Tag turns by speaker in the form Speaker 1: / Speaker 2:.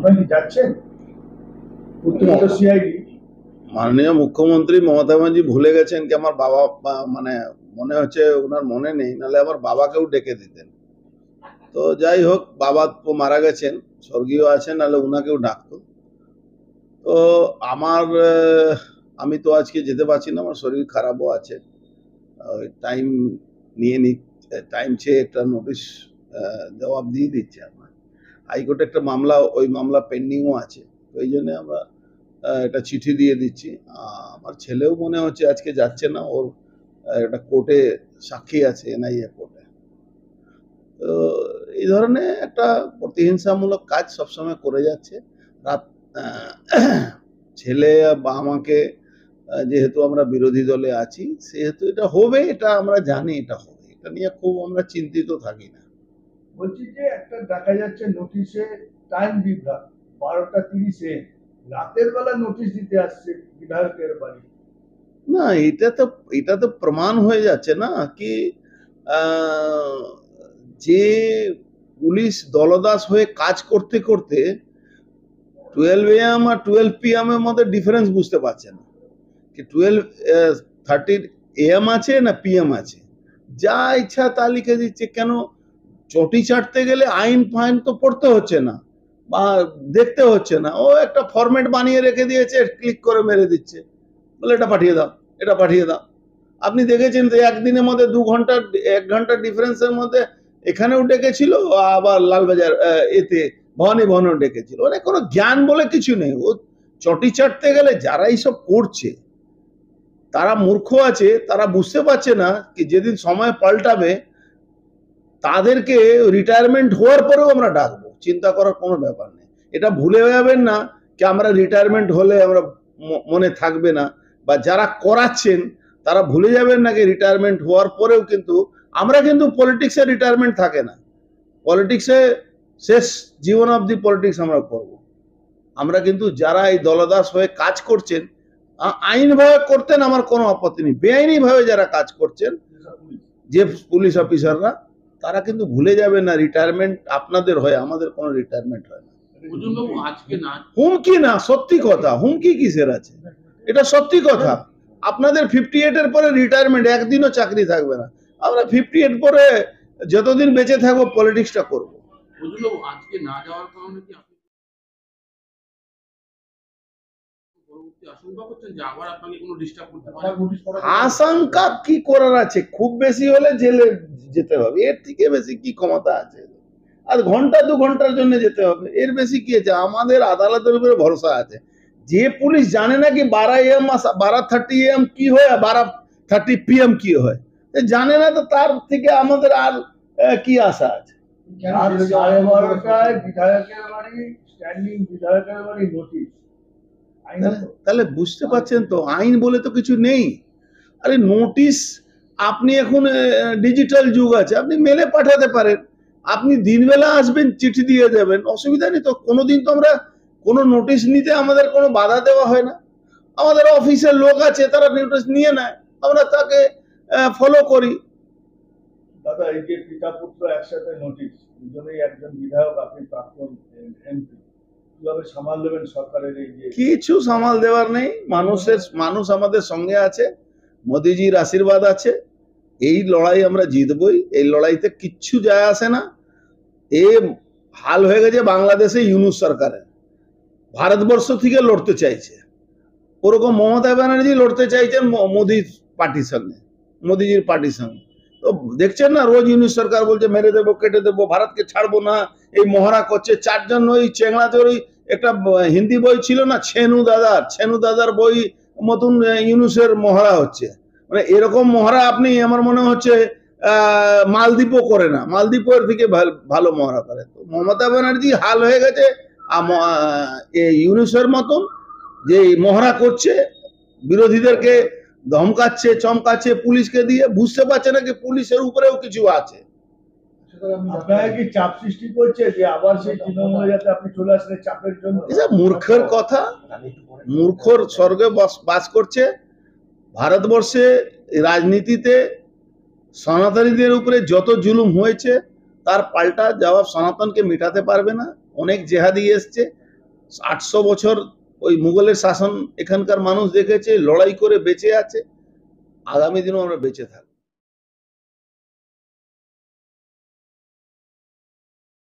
Speaker 1: আপনারা কি যাচ্ছেন উত্তরপ্রদেশ সিআইডি?
Speaker 2: মাননীয় মুখ্যমন্ত্রী মমতা ব্যানার্জি ভুলে গেছেন কি আমার বাবা মানে মনে হচ্ছে ওনার মনে নেই, নাহলে আমার বাবাকেও ডেকে দিতেন। তো যাই হোক, বাবা তো মারা গেছেন, স্বর্গীয় আছেন, নাহলে উনাকেও ডাকতো। তো আমি তো আজকে যেতে পারছি না, আমার শরীর খারাপও আছে। টাইম নিয়ে টাইম চেয়ে একটা নোটিশ জবাব দিয়ে দিচ্ছে। আমার হাইকোর্টে একটা মামলা, ওই মামলা পেন্ডিংও আছে, তো এই জন্য আমরা একটা চিঠি দিয়ে দিচ্ছি। আমার ছেলেও মনে হচ্ছে আজকে যাচ্ছে না, ওর একটা কোর্টে সাক্ষী আছে, এনআইএ কোর্টে। তো এই ধরনের একটা প্রতিহিংসামূলক কাজ সবসময় করে যাচ্ছে। রাত ছেলে বা আমাকে, যেহেতু আমরা বিরোধী দলে আছি, সেহেতু এটা হবে, এটা আমরা জানি এটা হবে, এটা নিয়ে খুব আমরা চিন্তিত থাকি না।
Speaker 1: বলছি যে একটা দেখা যাচ্ছে নোটিশে টাইম বিভ্রাট, 12:30 রাতের বেলা নোটিশ দিতে আসছে বিধায়কের বাড়ি।
Speaker 2: না, এটা তো প্রমাণ হয়ে যাচ্ছে না কি যে পুলিশ দলদাস হয়ে কাজ করতে করতে 12 AM আর 12 PM এর মধ্যে ডিফারেন্স বুঝতে পারছে না কি 12:30 AM আছে না PM আছে, যা ইচ্ছা তা লিখে দিচ্ছে। কেন? চটি চাটতে গেলে আইন ফাইন তো পড়তে হচ্ছে না বা দেখতে হচ্ছে না, ও একটা ফরম্যাট বানিয়ে রেখে দিয়েছে, ক্লিক করে মেরে দিচ্ছে, বলে এটা পাঠিয়ে দাও, এটা পাঠিয়ে দাও। আপনি দেখেছেন তো একদিনের মধ্যে 1 ঘন্টার ডিফারেন্সের মধ্যে এখানেও ডেকেছিল, আবার লালবাজার এতে ভবানী ভবনেও ডেকেছিল। মানে কোনো জ্ঞান বলে কিছু নেই। ও চটি চাটতে গেলে যারা এইসব করছে তারা মূর্খ আছে, তারা বুঝতে পারছে না কি যেদিন সময় পাল্টাবে তাদেরকে রিটায়ারমেন্ট হওয়ার পরেও আমরা ডাকবো, চিন্তা করার কোনো ব্যাপার নেই। এটা ভুলে যাবেন না কি আমরা রিটায়ারমেন্ট হলে আমরা মনে থাকবে না, বা যারা করাচ্ছেন তারা ভুলে যাবেন না কি রিটায়ারমেন্ট হওয়ার পরেও কিন্তু আমরা কিন্তু পলিটিক্সে রিটায়ারমেন্ট থাকে না, পলিটিক্সে শেষ জীবন অবধি পলিটিক্স আমরা করব। আমরা কিন্তু যারা এই দলদাস হয়ে কাজ করছেন, আইনভাবে করতেন আমার কোনো আপত্তি নেই, বেআইনি ভাবে যারা কাজ করছেন যে পুলিশ অফিসাররা, তারা কিন্তু ভুলে যাবে না রিটায়ারমেন্ট আপনাদের হয়, আমাদের কোনো রিটায়ারমেন্ট হয় না। হুমকি না, সত্যি কথা। হুমকি কিসের আছে? এটা সত্যি কথা। আপনাদের 58 এর পরে রিটায়ারমেন্ট, একদিনও চাকরি থাকবে না। আমরা 58 পরে যতদিন বেঁচে থাকবো পলিটিক্সটা করবো।
Speaker 3: আজকে না যাওয়ার কারণে কি আপনি আশঙ্কা করছেন যে আবার আপনাকে কোনো ডিস্টার্ব করতে পারে?
Speaker 2: আশঙ্কা কি করার আছে? খুব বেশি হলে জেলে যেতে হবে, এর থেকে বেশি কি ক্ষমতা আছে? আর ঘন্টা 2 ঘন্টার জন্য যেতে হবে, এর বেশি কি আছে? আমাদের আদালতের উপরে ভরসা আছে। যে পুলিশ জানে না কি 12 AM 12:30 AM কি হয় আর 12:30 PM কি হয়, জানে না, তো তার থেকে আমাদের আর কি আশা আছে?
Speaker 1: 12:30 বিধায়কের বাড়ি, স্ট্যান্ডিং বিধায়কের বাড়ি নোটিশ।
Speaker 2: তাহলে বুঝতে পারছেন তো, আইন বলে তো কিছু নেই। আরে নোটিশ, আপনি এখন ডিজিটাল যুগ আছে, আপনি মেলে পাঠাতে পারেন, আপনি দিনবেলা আসবেন চিঠি দিয়ে দেবেন, অসুবিধা নেই তো। কোনোদিন তো আমরা কোনো নোটিশ নিতে আমাদের কোনো বাধা দেওয়া হয় না। আমাদের অফিসের লোক আছে, তারা নোটিশ নিয়ে নেয়, আমরা তাকে ফলো করি।
Speaker 1: দাদা, এই যে পিতা পুত্র একসাথে নোটিশ, দুজনেই একজন বিধায়ক, আপনি প্রাক্তন এমপি, কিভাবে সামাল দেবেন সরকারের এই যে? কিছু
Speaker 2: সামাল দেওয়ার নেই। মানুষ আমাদের সঙ্গে আছে, মোদিজির আশীর্বাদ আছে। এই লড়াই আমরা জিতবই, এই লড়াইতে কিচ্ছু যায় আসে না। এ হাল হয়ে গেছে বাংলাদেশে ইউনূস সরকারের, ভারতবর্ষ থেকে লড়তে চাইছে। ওরকম মমতা ব্যানার্জি লড়তে চাইছেন মোদির পার্টির সঙ্গে, মোদিজির পার্টির সঙ্গে। তো দেখছেন না, রোজ ইউনূস সরকার বলছে মেরে দেবো, কেটে দেবো, ভারতকে ছাড়বো না, এই মহড়া করছে। 4 জন ওই চেংড়াদের, ওই একটা হিন্দি বই ছিল না, ছেনু দাদার বই মতন ইউনূসের মহড়া হচ্ছে। মানে এরকম মহড়া আপনি, আমার মনে হচ্ছে মালদ্বীপও করে না, মালদ্বীপের থেকে ভালো মহড়া করে। তো মমতা ব্যানার্জি হাল হয়ে গেছে ইউনূসের মতন, যে মহড়া করছে, বিরোধীদেরকে ধমকাচ্ছে, চমকাচ্ছে পুলিশকে দিয়ে। বুঝতে পারছে না কি পুলিশের উপরেও কিছু আছে।
Speaker 1: আপনারা কি চাপ সৃষ্টি করছে যে আবার সেই তৃণমূলে যাতে আপনি চলে আসলে চাপের জন্য?
Speaker 2: এসব মূর্খের কথা, মূর্খর স্বর্গে বাস করছে। ভারতবর্ষে রাজনীতিতে সনাতনীদের উপরে যত জুলুম হয়েছে তার পাল্টা জবাব সনাতনকে মেটাতে পারবে না। অনেক জেহাদি এসছে, 800 বছর ওই মুঘলের শাসন এখানকার মানুষ দেখেছে, লড়াই করে বেঁচে আছে, আগামী দিনও আমরা বেঁচে থাকবো।